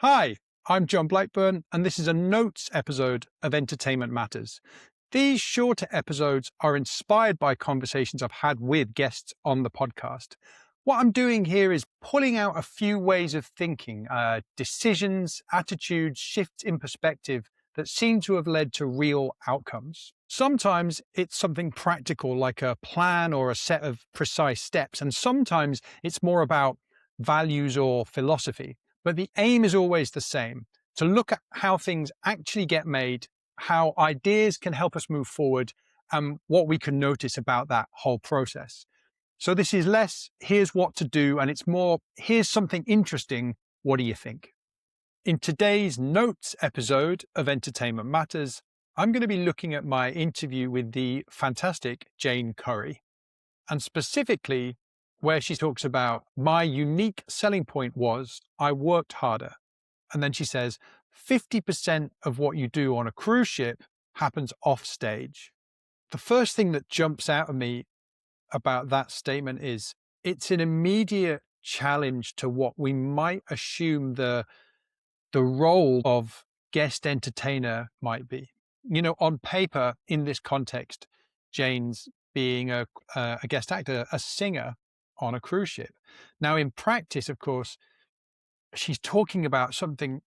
Hi, I'm John Blackburn, and this is a notes episode of Entertainment Matters. These shorter episodes are inspired by conversations I've had with guests on the podcast. What I'm doing here is pulling out a few ways of thinking, decisions, attitudes, shifts in perspective that seem to have led to real outcomes. Sometimes it's something practical like a plan or a set of precise steps, and sometimes it's more about values or philosophy. But the aim is always the same, to look at how things actually get made, how ideas can help us move forward, and what we can notice about that whole process. So this is less, here's what to do, and it's more, here's something interesting. What do you think? In today's notes episode of Entertainment Matters, I'm going to be looking at my interview with the fantastic Jayne Curry, and specifically where she talks about my unique selling point was I worked harder. And then she says 50% of what you do on a cruise ship happens off stage. The first thing that jumps out at me about that statement is it's an immediate challenge to what we might assume the role of guest entertainer might be. You know, on paper, in this context, Jayne's being a guest actor, a singer on a cruise ship. Now, in practice, of course, she's talking about something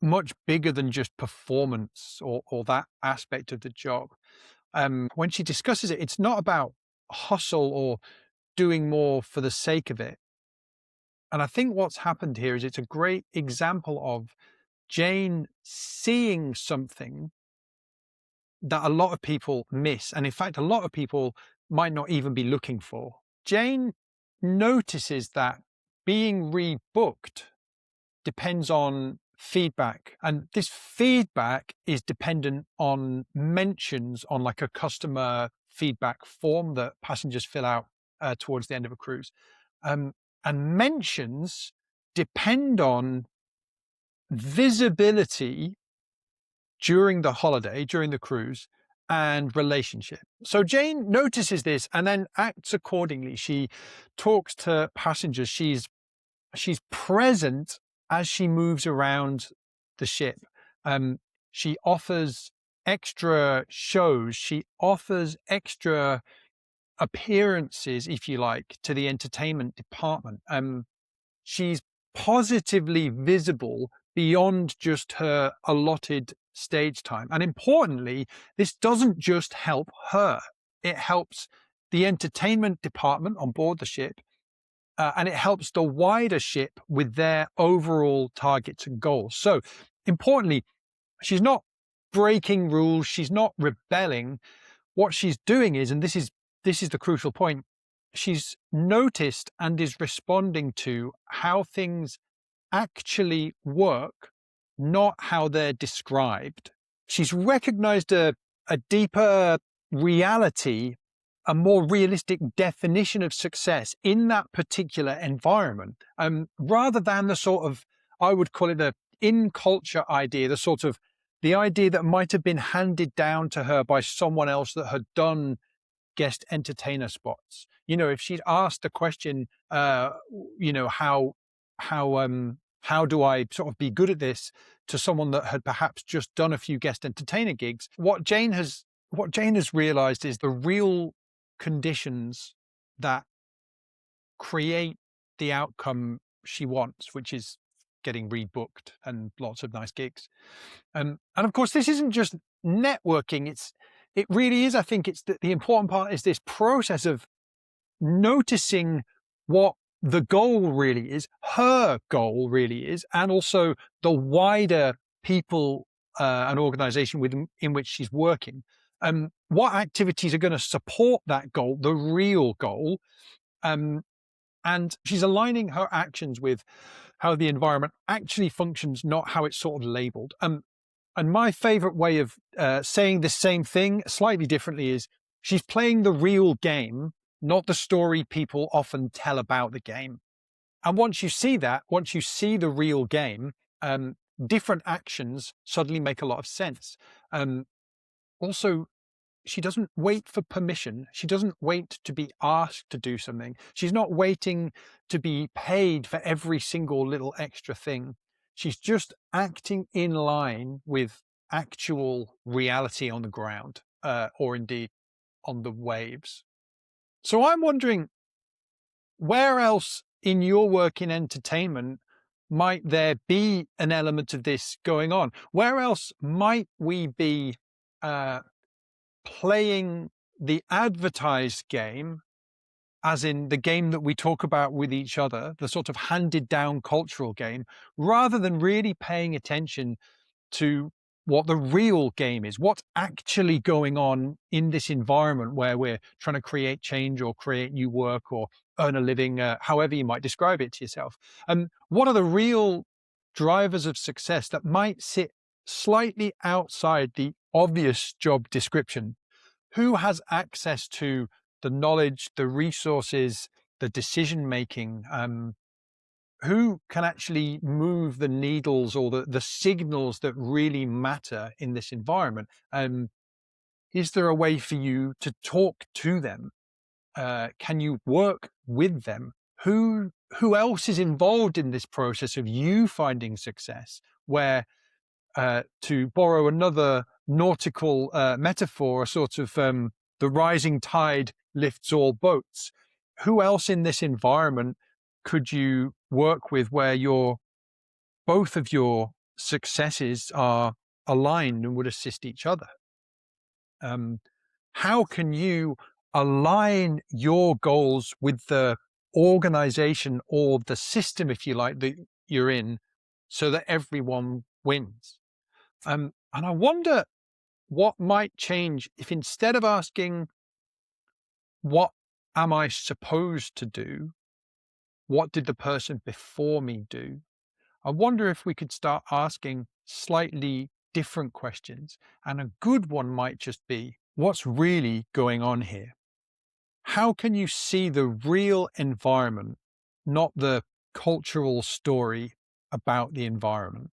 much bigger than just performance or that aspect of the job. When she discusses it, it's not about hustle or doing more for the sake of it. And I think what's happened here is it's a great example of Jayne seeing something that a lot of people miss. And in fact, a lot of people might not even be looking for. Jayne notices that being rebooked depends on feedback. And this feedback is dependent on mentions on like a customer feedback form that passengers fill out towards the end of a cruise. And mentions depend on visibility during the holiday, during the cruise, and relationship. So Jayne notices this and then acts accordingly. She talks to passengers. She's present as she moves around the ship. She offers extra shows. She offers extra appearances, if you like, to the entertainment department. She's positively visible beyond just her allotted stage time. And importantly, this doesn't just help her, it helps the entertainment department on board the ship, and it helps the wider ship with their overall targets and goals. So importantly, she's not breaking rules, she's not rebelling. What she's doing is, and this is the crucial point, she's noticed and is responding to how things actually work, not how they're described. She's recognized a deeper reality, a more realistic definition of success in that particular environment, rather than the sort of, I would call it the in culture idea, the idea that might have been handed down to her by someone else that had done guest entertainer spots. You know, if she'd asked the question, you know, how do I sort of be good at this, to someone that had perhaps just done a few guest entertainer gigs, what Jayne has realized is the real conditions that create the outcome she wants, which is getting rebooked and lots of nice gigs. And of course, this isn't just networking. It really is. I think it's the important part is this process of noticing what the goal really is, her goal really is, and also the wider people and organization in which she's working. What activities are going to support that goal, the real goal? And she's aligning her actions with how the environment actually functions, not how it's sort of labeled. And my favorite way of saying the same thing slightly differently is she's playing the real game, not the story people often tell about the game. And once you see that, once you see the real game, different actions suddenly make a lot of sense. Also, she doesn't wait for permission. She doesn't wait to be asked to do something. She's not waiting to be paid for every single little extra thing. She's just acting in line with actual reality on the ground, or indeed on the waves. So I'm wondering, where else in your work in entertainment might there be an element of this going on? Where else might we be uh, playing the advertised game, as in the game that we talk about with each other, the sort of handed down cultural game, rather than really paying attention to what the real game is, what's actually going on in this environment where we're trying to create change or create new work or earn a living, however you might describe it to yourself. And what are the real drivers of success that might sit slightly outside the obvious job description? Who has access to the knowledge, the resources, the decision making? Who can actually move the needles or the signals that really matter in this environment? Is there a way for you to talk to them? Can you work with them? Who else is involved in this process of you finding success? Where, to borrow another nautical metaphor, a sort of the rising tide lifts all boats. Who else in this environment could you work with where both of your successes are aligned and would assist each other? How can you align your goals with the organization or the system, if you like, that you're in, so that everyone wins? And I wonder what might change if, instead of asking, what am I supposed to do? What did the person before me do? I wonder if we could start asking slightly different questions. And a good one might just be, what's really going on here? How can you see the real environment, not the cultural story about the environment?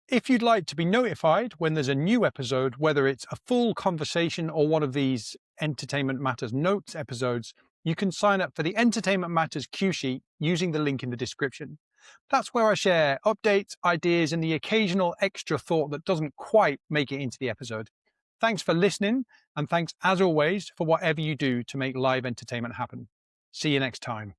If you'd like to be notified when there's a new episode, whether it's a full conversation or one of these Entertainment Matters notes episodes, you can sign up for the Entertainment Matters cue sheet using the link in the description. That's where I share updates, ideas, and the occasional extra thought that doesn't quite make it into the episode. Thanks for listening, and thanks as always for whatever you do to make live entertainment happen. See you next time.